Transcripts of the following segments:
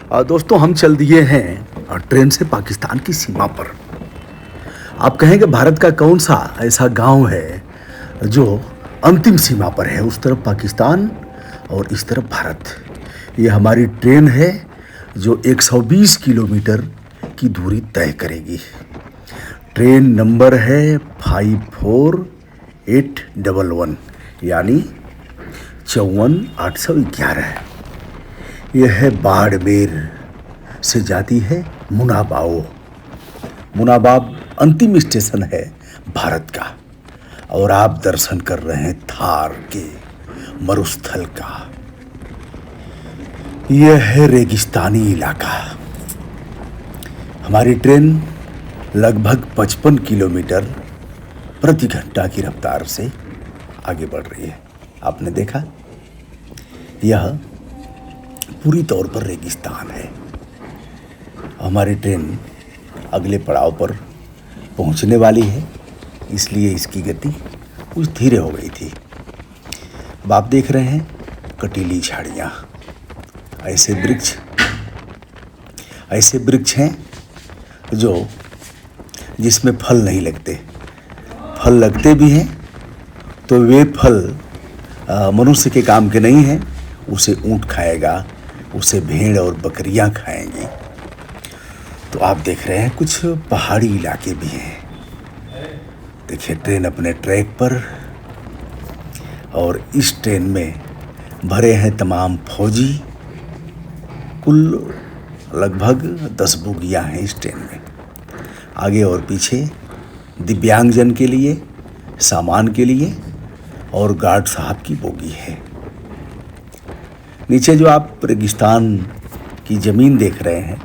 दोस्तों हम चल दिए हैं ट्रेन से पाकिस्तान की सीमा पर। आप कहेंगे भारत का कौन सा ऐसा गांव है जो अंतिम सीमा पर है, उस तरफ पाकिस्तान और इस तरफ भारत। ये हमारी ट्रेन है जो 120 किलोमीटर की दूरी तय करेगी। ट्रेन नंबर है 54811 यानी 54811। यह है बाड़मेर से जाती है मुनाबाओ। मुनाबाव अंतिम स्टेशन है भारत का और आप दर्शन कर रहे हैं थार के मरुस्थल का। यह है रेगिस्तानी इलाका। हमारी ट्रेन लगभग 55 किलोमीटर प्रति घंटा की रफ्तार से आगे बढ़ रही है। आपने देखा, यह पूरी तौर पर रेगिस्तान है। हमारी ट्रेन अगले पड़ाव पर पहुंचने वाली है, इसलिए इसकी गति कुछ धीरे हो गई थी। अब आप देख रहे हैं कटीली झाड़ियाँ, ऐसे वृक्ष हैं जो जिसमें फल नहीं लगते। फल लगते भी हैं तो वे फल मनुष्य के काम के नहीं हैं। उसे ऊंट खाएगा, उसे भेड़ और बकरियां खाएंगी। तो आप देख रहे हैं कुछ पहाड़ी इलाके भी हैं। देखिए ट्रेन अपने ट्रैक पर, और इस ट्रेन में भरे हैं तमाम फौजी। कुल लगभग 10 बोगियां हैं इस ट्रेन में। आगे और पीछे दिव्यांगजन के लिए, सामान के लिए और गार्ड साहब की बोगी है। नीचे जो आप रेगिस्तान की ज़मीन देख रहे हैं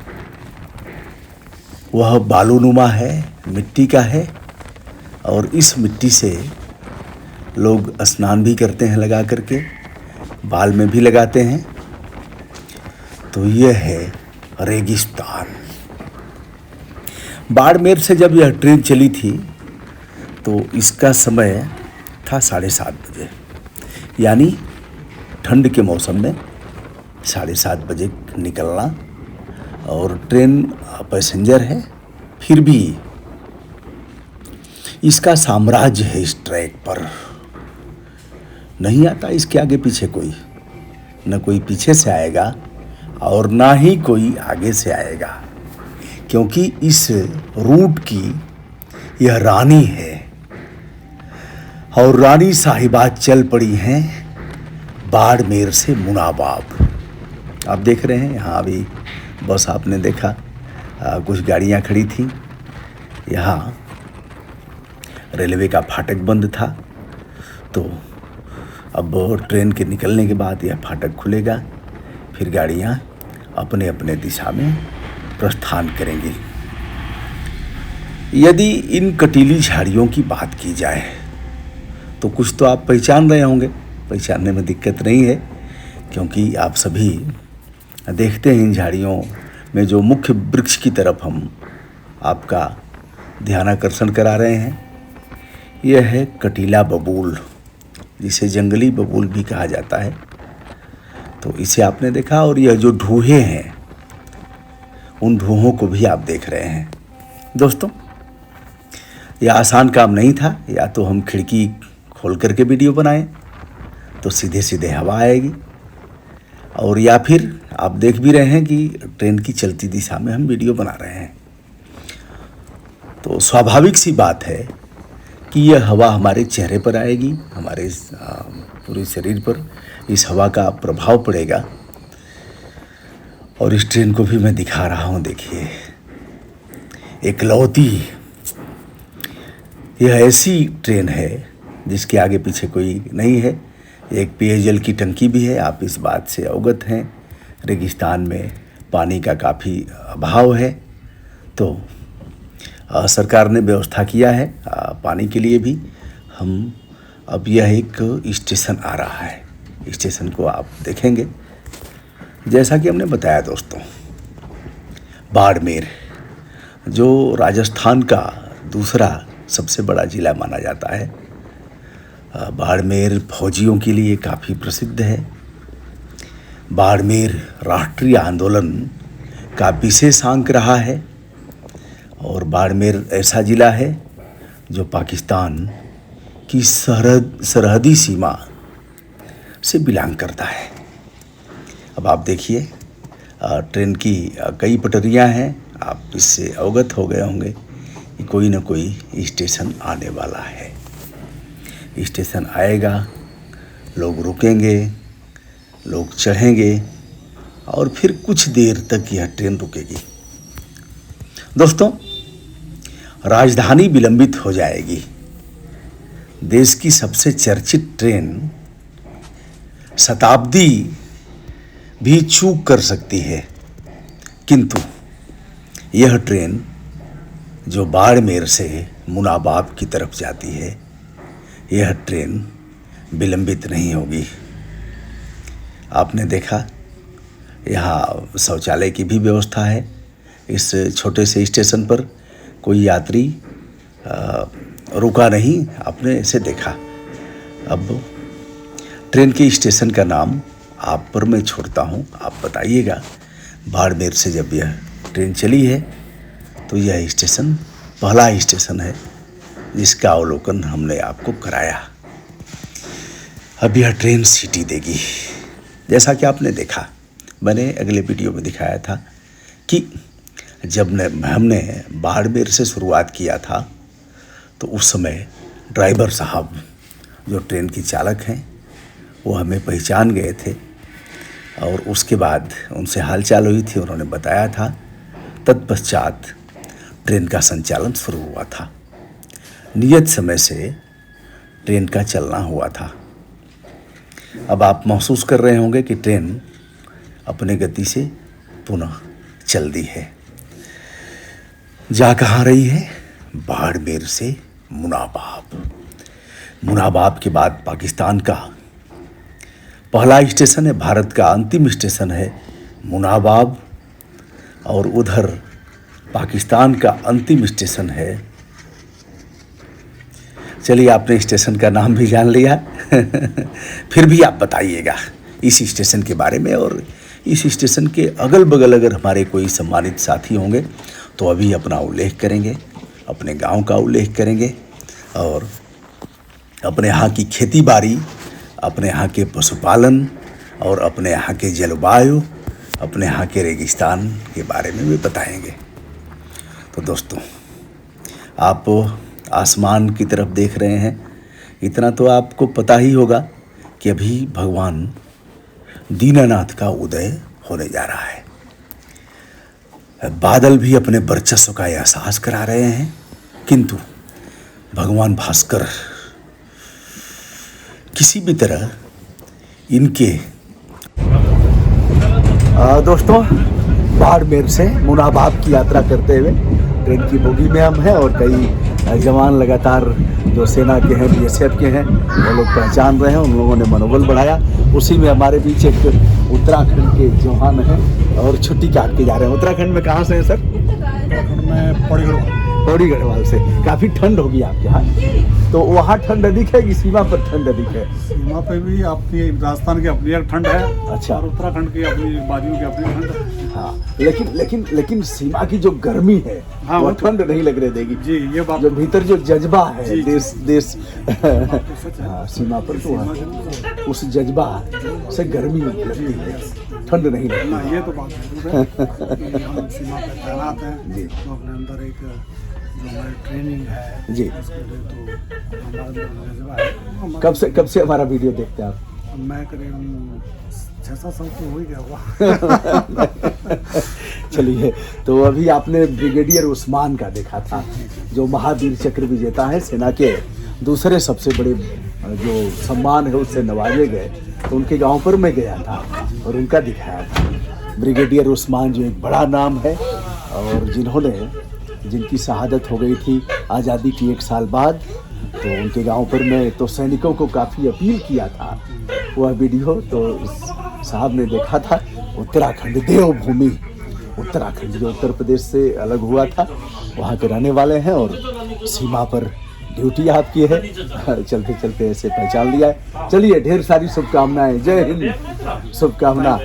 वह बालूनुमा है, मिट्टी का है, और इस मिट्टी से लोग स्नान भी करते हैं लगा करके, बाल में भी लगाते हैं। तो यह है रेगिस्तान। बाड़मेर से जब यह ट्रेन चली थी तो इसका समय था 7:30 बजे, यानी ठंड के मौसम में 7:30 बजे निकलना। और ट्रेन पैसेंजर है, फिर भी इसका साम्राज्य है। इस ट्रैक पर नहीं आता इसके आगे पीछे कोई, न कोई पीछे से आएगा और ना ही कोई आगे से आएगा, क्योंकि इस रूट की यह रानी है और रानी साहिबा चल पड़ी हैं बाड़मेर से मुनाबाव। आप देख रहे हैं यहाँ अभी बस आपने देखा कुछ गाड़ियाँ खड़ी थी। यहाँ रेलवे का फाटक बंद था, तो अब ट्रेन के निकलने के बाद यह फाटक खुलेगा, फिर गाड़ियाँ अपने अपने दिशा में प्रस्थान करेंगी। यदि इन कटीली झाड़ियों की बात की जाए तो कुछ तो आप पहचान रहे होंगे। पहचानने में दिक्कत नहीं है, क्योंकि आप सभी देखते हैं इन झाड़ियों में जो मुख्य वृक्ष की तरफ हम आपका ध्यानाकर्षण करा रहे हैं, यह है कटीला बबूल, जिसे जंगली बबूल भी कहा जाता है। तो इसे आपने देखा, और यह जो ढूहे हैं उन ढूहों को भी आप देख रहे हैं। दोस्तों, यह आसान काम नहीं था। या तो हम खिड़की खोल करके वीडियो बनाएं तो सीधे सीधे हवा आएगी, और या फिर आप देख भी रहे हैं कि ट्रेन की चलती दिशा में हम वीडियो बना रहे हैं। तो स्वाभाविक सी बात है कि यह हवा हमारे चेहरे पर आएगी, हमारे पूरे शरीर पर इस हवा का प्रभाव पड़ेगा। और इस ट्रेन को भी मैं दिखा रहा हूँ। देखिए, एकलौती यह ऐसी ट्रेन है जिसके आगे पीछे कोई नहीं है। एक पेयजल की टंकी भी है, आप इस बात से अवगत हैं। रेगिस्तान में पानी का काफ़ी अभाव है, तो सरकार ने व्यवस्था किया है पानी के लिए भी। हम अब यह एक स्टेशन आ रहा है, स्टेशन को आप देखेंगे। जैसा कि हमने बताया दोस्तों, बाड़मेर जो राजस्थान का दूसरा सबसे बड़ा ज़िला माना जाता है, बाड़मेर फौजियों के लिए काफ़ी प्रसिद्ध है। बाड़मेर राष्ट्रीय आंदोलन का विशेष अंक रहा है। और बाड़मेर ऐसा ज़िला है जो पाकिस्तान की सरहदी सीमा से बिलोंग करता है। अब आप देखिए, ट्रेन की कई पटरियां हैं, आप इससे अवगत हो गए होंगे कि कोई न कोई स्टेशन आने वाला है। स्टेशन आएगा, लोग रुकेंगे, लोग चढ़ेंगे और फिर कुछ देर तक यह ट्रेन रुकेगी। दोस्तों, राजधानी विलंबित हो जाएगी। देश की सबसे चर्चित ट्रेन शताब्दी भी चूक कर सकती है, किंतु यह ट्रेन जो बाड़मेर से मुनाबाब की तरफ जाती है, यह ट्रेन विलंबित नहीं होगी। आपने देखा, यहाँ शौचालय की भी व्यवस्था है। इस छोटे से स्टेशन पर कोई यात्री रुका नहीं, आपने इसे देखा। अब ट्रेन के स्टेशन का नाम आप पर मैं छोड़ता हूँ, आप बताइएगा। बाड़मेर से जब यह ट्रेन चली है तो यह स्टेशन पहला स्टेशन है जिसका अवलोकन हमने आपको कराया। अब यह ट्रेन सीटी देगी। जैसा कि आपने देखा, मैंने अगले वीडियो में दिखाया था कि जब हमने बाड़मेर से शुरुआत किया था तो उस समय ड्राइवर साहब जो ट्रेन की चालक हैं वो हमें पहचान गए थे और उसके बाद उनसे हालचाल हुई थी। उन्होंने बताया था, तत्पश्चात ट्रेन का संचालन शुरू हुआ था। नियत समय से ट्रेन का चलना हुआ था। अब आप महसूस कर रहे होंगे कि ट्रेन अपने गति से पुनः चल दी है। जा कहाँ रही है? बाड़मेर से मुनाबाब। मुनाबाब के बाद पाकिस्तान का पहला स्टेशन है, भारत का अंतिम स्टेशन है मुनाबाब, और उधर पाकिस्तान का अंतिम स्टेशन है। चलिए, आपने स्टेशन का नाम भी जान लिया। फिर भी आप बताइएगा इस स्टेशन के बारे में, और इस स्टेशन के अगल बगल अगर हमारे कोई सम्मानित साथी होंगे तो अभी अपना उल्लेख करेंगे, अपने गांव का उल्लेख करेंगे और अपने यहाँ की खेती बाड़ी, अपने यहाँ के पशुपालन और अपने यहाँ के जलवायु, अपने यहाँ के रेगिस्तान के बारे में भी बताएंगे। तो दोस्तों, आप आसमान की तरफ देख रहे हैं, इतना तो आपको पता ही होगा कि अभी भगवान दीनानाथ का उदय होने जा रहा है। बादल भी अपने वर्चस्व का एहसास करा रहे हैं, किंतु भगवान भास्कर किसी भी तरह इनके दोस्तों, बाड़मेर से मुनाबाब की यात्रा करते हुए ट्रेन की बोगी में हम हैं और कई जवान लगातार जो सेना के हैं, बीएसएफ के हैं, वो लोग पहचान रहे हैं। उन लोगों ने मनोबल बढ़ाया। उसी में हमारे बीच एक उत्तराखंड के जवान हैं और छुट्टी काट के जा रहे हैं। उत्तराखंड में कहाँ से हैं सर? उत्तराखंड में पौड़ी गढ़वाल से। काफ़ी ठंड होगी आपके यहाँ, तो वहाँ ठंड अधिक है कि सीमा पर ठंड अधिक है? सीमा पे भी आपकी राजस्थान की अपनी एक ठंड है। अच्छा। और उत्तराखंड की अपनी वादियों की अपनी ठंड है। हाँ, लेकिन सीमा की जो गर्मी है, हाँ, वो ठंड नहीं लगने देगी जी। ये बात जो भीतर जो जज्बा है जी, देश हाँ, सीमा पर तो उस जज्बा से गर्मी लगती है, ठंड नहीं लगती। ये तो बात है। हम सीमा पे तैनात हैं जी, तो अपने अंदर एक जो हमारी ट्रेनिंग है जी, उसके लिए तो हमारा जज्बा है। कब से हमारा वीडियो देखते हैं आप? मैं करीब 6-7 साल तो हो ही गया हुआ। चलिए, तो अभी आपने ब्रिगेडियर उस्मान का देखा था, जो महावीर चक्र विजेता है, सेना के दूसरे सबसे बड़े जो सम्मान है उससे नवाजे गए। तो उनके गांव पर मैं गया था और उनका दिखाया था। ब्रिगेडियर उस्मान जो एक बड़ा नाम है और जिनकी शहादत हो गई थी आज़ादी की 1 साल बाद, तो उनके गांव पर मैं तो सैनिकों को काफ़ी अपील किया था। वह वीडियो तो साहब ने देखा था। उत्तराखंड देवभूमि, उत्तराखंड जो उत्तर प्रदेश से अलग हुआ था, वहाँ के रहने वाले हैं और सीमा पर ड्यूटी आपकी है। चलते चलते ऐसे पहचान लिया है। चलिए, ढेर सारी शुभकामनाएं। जय हिंद। शुभकामना।